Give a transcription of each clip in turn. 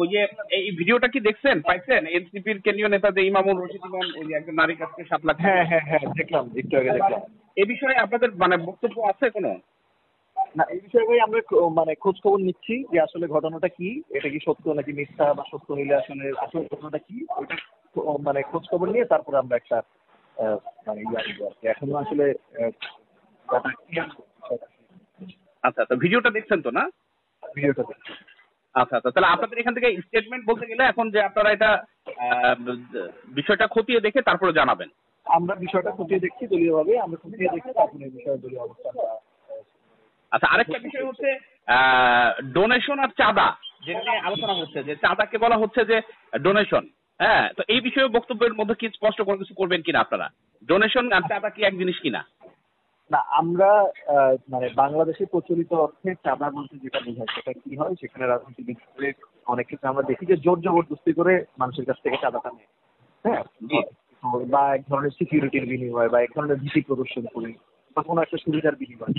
ওই যে এই ভিডিওটা কি দেখছেন, পাইছেন? এনসিপির কেন্দ্রীয় নেতা যে ইমামুর রশিদ ইমাম ওই যে একজন নারীর কাছ থেকে 7 লাখ টাকা। হ্যাঁ হ্যাঁ হ্যাঁ, দেখলাম, একটু আগে দেখলাম। এ বিষয়ে আপনাদের মানে বক্তব্য আছে কোনো? না, এই বিষয়ে ভাই আমরা মানে খোঁজ খবর নিচ্ছি যে আসলে ঘটনাটা কি, এটা কি সত্য নাকি মিথ্যা, বা সত্য হইলে আসলে আসল ঘটনাটা কি, ওইটা মানে খোঁজ খবর নিয়ে তারপরে আমরা একটা মানে ইয়ে আসবো আর কি। এখনো আসলে ব্যাপারটা clear আচ্ছা, তো ভিডিওটা দেখছেন তো না? ভিডিওটা দেখছি। আচ্ছা আচ্ছা, তাহলে আপনাদের এখান থেকে স্টেটমেন্ট বলতে গেলে এখন যে আপনারা এটা আহ, বিষয়টা খতিয়ে দেখে তারপরে জানাবেন। আমরা বিষয়টা খতিয়ে দেখছি দলীয়ভাবে, আমরা খতিয়ে দেখে তারপরে এই বিষয়ে দলীয় অবস্থান। আচ্ছা, আরেকটা বিষয় হচ্ছে ডোনেশন আর চাঁদা, যেটা নিয়ে আলোচনা হচ্ছে যে চাঁদাকে বলা হচ্ছে যে ডোনেশন। হ্যাঁ, তো এই বিষয়ে বক্তব্যের মধ্যে কি স্পষ্ট করে কিছু করবেন কিনা আপনারা? ডোনেশন আর চাঁদা কি এক জিনিস কিনা? না, আমরা মানে বাংলাদেশে প্রচলিত অর্থে চাঁদা বলতে যেটা বোঝায় সেটা কি হয়, সেখানে রাজনীতিবিদদের অনেক ক্ষেত্রে আমরা দেখি যে জোর জবরদস্তি করে মানুষের কাছ থেকে চাঁদাটা নেয়। হ্যাঁ, জি। তো বা এক ধরনের সিকিউরিটির বিনিময় বা এক ধরনের ভীতি প্রদর্শন করি বা কোনো একটা সুবিধার বিনিময়।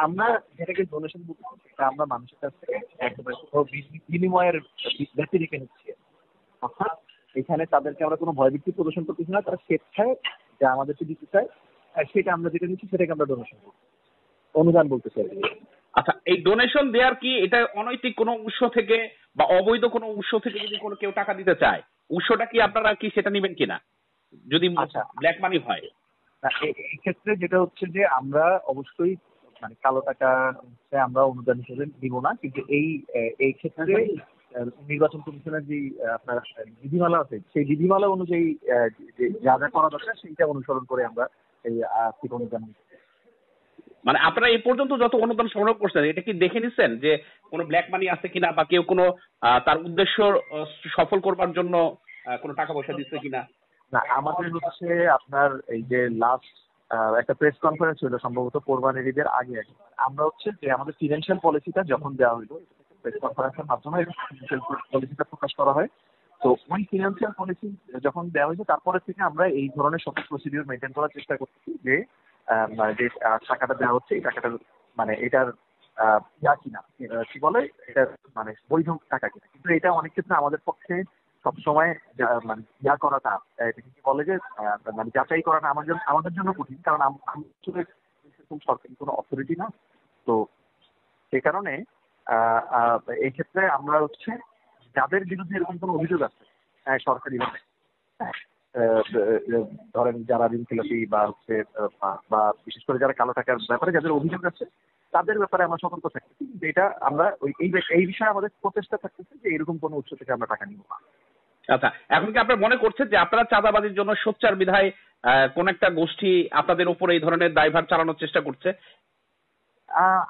আমরা যেটাকে ডোনেশন বলতে সেটা আমরা মানুষের কাছ থেকে একেবারে কোনো বিনিময়ের ব্যক্তি রেখে নিচ্ছি। অর্থাৎ এখানে তাদেরকে আমরা কোনো ভয়ভীতি প্রদর্শন করতেছি না, তারা স্বেচ্ছায় যা আমাদেরকে দিতে চায় আর সেটা আমরা যেটা নিচ্ছি সেটাকে আমরা ডোনেশন করছি, অনুদান বলতে চাই। আচ্ছা, এই ডোনেশন দেওয়ার কি এটা অনৈতিক কোনো উৎস থেকে বা অবৈধ কোনো উৎস থেকে যদি কোনো কেউ টাকা দিতে চায়, উৎসটা কি আপনারা কি সেটা নেবেন কিনা যদি আচ্ছা, ব্ল্যাক মানি হয়? এই ক্ষেত্রে যেটা হচ্ছে যে আমরা অবশ্যই মানে কালো টাকা হচ্ছে আমরা অনুদান হিসেবে দিব না, কিন্তু এই ক্ষেত্রে নির্বাচন কমিশনের যে আপনার বিধিমালা আছে সেই বিধিমালা অনুযায়ী যে যা যা করা দরকার সেইটা অনুসরণ করে আমরা এই আর্থিক অনুদান দিচ্ছি। মানে আপনারা এই পর্যন্ত যত অনুদান সংগ্রহ করছেন এটা কি দেখে নিচ্ছেন যে কোনো ব্ল্যাক মানি আছে কিনা, বা কেউ কোনো তার উদ্দেশ্য সফল করবার জন্য কোনো টাকা পয়সা দিচ্ছে কিনা? না, আমাদের হচ্ছে আপনার এই যে লাস্ট একটা প্রেস কনফারেন্স হলো সম্ভবত কোরবানির ঈদের আগে আগে আমরা হচ্ছে যে আমাদের ফিনান্সিয়াল পলিসিটা যখন দেওয়া হলো প্রেস কনফারেন্সের মাধ্যমে ফিনান্সিয়াল পলিসিটা প্রকাশ করা হয়। তো ওই ফিনান্সিয়াল পলিসি যখন দেওয়া হয়েছে তারপরে থেকে আমরা এই ধরনের সকল প্রসিডিউর মেনটেন করার চেষ্টা করছি যে যে টাকাটা দেওয়া হচ্ছে এই টাকাটা মানে এটার ইয়া কিনা, কি বলে এটার মানে বৈধ টাকা কিনা। কিন্তু এটা অনেক ক্ষেত্রে আমাদের পক্ষে সবসময় মানে ইয়া করাটা এটাকে কি বলে যে মানে যাচাই করাটা আমাদের জন্য কঠিন, কারণ আমি আসলে সেরকম সরকারি কোনো অথরিটি না। তো সে কারণে এই ক্ষেত্রে আমরা হচ্ছে যাদের বিরুদ্ধে এরকম কোনো অভিযোগ আছে সরকারিভাবে, হ্যাঁ, ধরেন যারা ঋণ খেলাপি বা হচ্ছে বা বিশেষ করে যারা কালো টাকার ব্যাপারে যাদের অভিযোগ আছে তাদের ব্যাপারে আমরা সতর্ক থাকতেছি। কিন্তু এটা আমরা এই বিষয়ে আমাদের প্রচেষ্টা থাকতেছে যে এরকম কোনো উৎস থেকে আমরা টাকা নিব না। আচ্ছা, এখন কি আপনারা মনে করছেন যে আপনারা চাঁদাবাজির জন্য সোচ্চার বিধায় কোন একটা গোষ্ঠী আপনাদের উপর এই ধরনের দায়ভার চালানোর চেষ্টা করছে?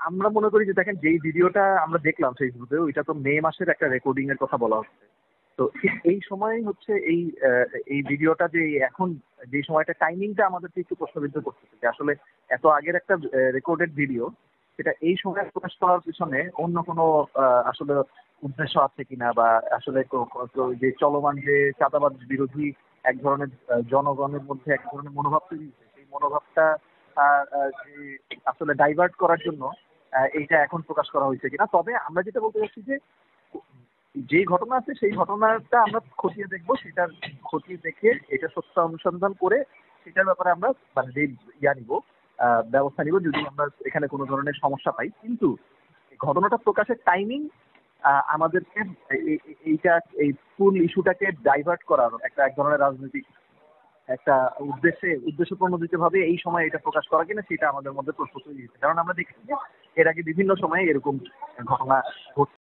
আমরা মনে করি যে দেখেন যেই ভিডিওটা আমরা দেখলাম ফেসবুকে ওইটা তো মে মাসের একটা রেকর্ডিং এর কথা বলা হচ্ছে। তো ঠিক এই সময় হচ্ছে এই ভিডিওটা যে এখন যে সময়টা টাইমিংটা আমাদেরকে একটু প্রশ্নবিদ্ধ করতেছে যে আসলে এত আগের একটা রেকর্ডেড ভিডিও সেটা এই সময় প্রকাশ করার পিছনে অন্য কোনো আসলে উদ্দেশ্য আছে কিনা, বা আসলে যে চলমান যে চাঁদাবাদ বিরোধী এক ধরনের জনগণের মধ্যে এক ধরনের মনোভাব তৈরি হয়েছে সেই মনোভাবটা যে আসলে ডাইভার্ট করার জন্য এইটা এখন প্রকাশ করা হয়েছে কিনা। তবে আমরা যেটা বলতে চাচ্ছি যে যেই ঘটনা আছে সেই ঘটনাটা আমরা খতিয়ে দেখবো, সেটার খতিয়ে দেখে এটা সত্য অনুসন্ধান করে সেটার ব্যাপারে আমরা মানে যে নিব ব্যবস্থা নিব যদি আমরা এখানে কোনো ধরনের সমস্যা পাই। কিন্তু ঘটনাটা প্রকাশের টাইমিং আমাদেরকে এই ফুল ইস্যুটাকে ডাইভার্ট করার এক ধরনের রাজনৈতিক একটা উদ্দেশ্য প্রণোদিত ভাবে এই সময় এটা প্রকাশ করা কিনা সেটা আমাদের মধ্যে প্রশ্ন তৈরি হয়েছে, কারণ আমরা দেখছি যে এর আগে বিভিন্ন সময়ে এরকম ঘটনা ঘটছে।